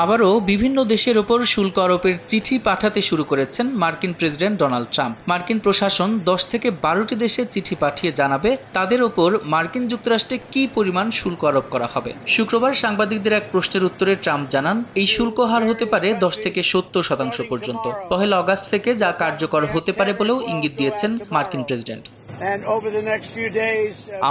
আবারও বিভিন্ন দেশের ওপর শুল্ক আরোপের চিঠি পাঠাতে শুরু করেছেন মার্কিন প্রেসিডেন্ট ডোনাল্ড ট্রাম্প। মার্কিন প্রশাসন 10 থেকে 12টি দেশে চিঠি পাঠিয়ে জানাবে তাদের ওপর মার্কিন যুক্তরাষ্ট্রে কী পরিমাণ শুল্ক আরোপ করা হবে। শুক্রবার সাংবাদিকদের এক প্রশ্নের উত্তরে ট্রাম্প জানান, এই শুল্ক হার হতে পারে 10 থেকে 70% পর্যন্ত। 1 আগস্ট থেকে যা কার্যকর হতে পারে বলেও ইঙ্গিত দিয়েছেন মার্কিন প্রেসিডেন্ট।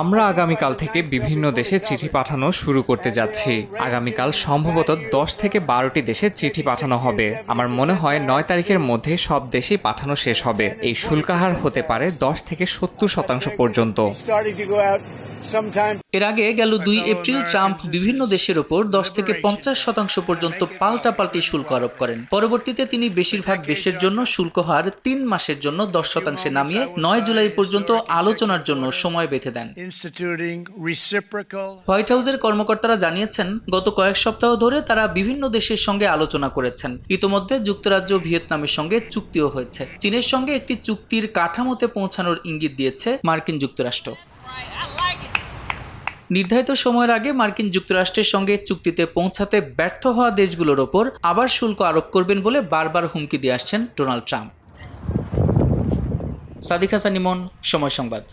আমরা আগামীকাল থেকে বিভিন্ন দেশে চিঠি পাঠানো শুরু করতে যাচ্ছি। আগামীকাল সম্ভবত 10 থেকে 12টি দেশে চিঠি পাঠানো হবে। আমার মনে হয় 9 তারিখের মধ্যে সব দেশেই পাঠানো শেষ হবে। এই শুল্কাহার হতে পারে 10 থেকে 70% পর্যন্ত। এর আগে গেল 2 এপ্রিল ট্রাম্প বিভিন্ন দেশের ওপর 10 থেকে 50% পর্যন্ত পাল্টাপাল্টি শুল্ক আরোপ করেন। পরবর্তীতে তিনি বেশিরভাগ দেশের জন্য শুল্ক হার 3 মাসের জন্য 10% নামিয়ে 9 জুলাই পর্যন্ত আলোচনার জন্য সময় বেঁধে দেন। হোয়াইট হাউসের কর্মকর্তারা জানিয়েছেন, গত কয়েক সপ্তাহ ধরে তারা বিভিন্ন দেশের সঙ্গে আলোচনা করেছেন। ইতোমধ্যে যুক্তরাজ্য ভিয়েতনামের সঙ্গে চুক্তিও হয়েছে। চীনের সঙ্গে একটি চুক্তির কাঠামোতে পৌঁছানোর ইঙ্গিত দিয়েছে মার্কিন যুক্তরাষ্ট্র। নির্ধারিত সময়ের আগে মার্কিন যুক্তরাষ্ট্রের সঙ্গে চুক্তিতে পৌঁছাতে ব্যর্থ হওয়া দেশগুলোর ওপর আবার শুল্ক আরোপ করবেন বলে বারবার হুমকি দিয়ে আসছেন ডোনাল্ড ট্রাম্প। সাদিক হাসান ইমন, সময় সংবাদ।